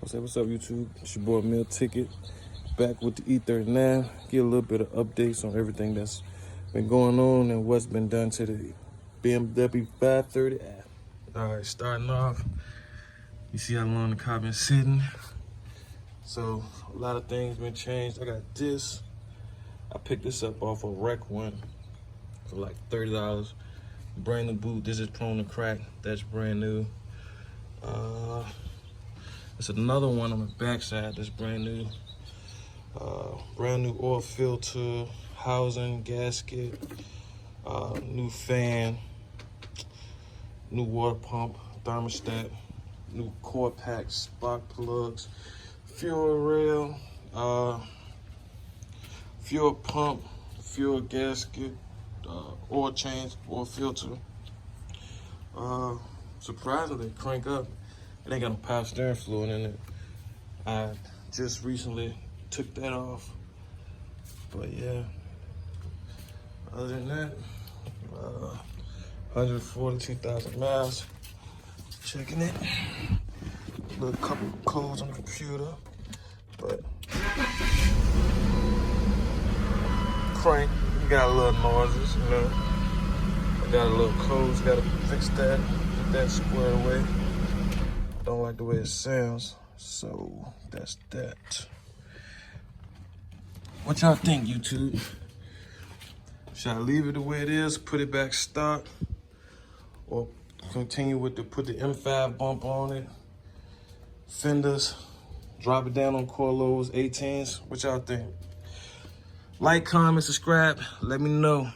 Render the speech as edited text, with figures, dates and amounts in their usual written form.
What's up, YouTube? It's your boy Meal Ticket, back with the e39. Get a little bit of updates on everything that's been going on and what's been done to the BMW 530i. All right, starting off, you see how long the car been sitting. So a lot of things been changed. I got this. I picked this up off a Rec One for like $30. Brand new boot. This is prone to crack. That's brand new. It's another one on the backside that's brand new. Brand new oil filter, housing, gasket, new fan, new water pump, thermostat, new core packs, spark plugs, fuel rail, fuel pump, fuel gasket, oil change, oil filter. Surprisingly, crank up. It ain't got no power steering fluid in it. I just recently took that off. But yeah, other than that, 142,000 miles. Checking it. A little couple of codes on the computer. But crank, you got a little noises, you know. I got a little codes, gotta fix that, get that squared away. Don't like the way it sounds, so that's that. What y'all think, YouTube? Should I leave it the way it is, put it back stock, or continue with put the M5 bump on it, fenders, drop it down on coilovers, 18s? What y'all think? Like, comment, subscribe, let me know.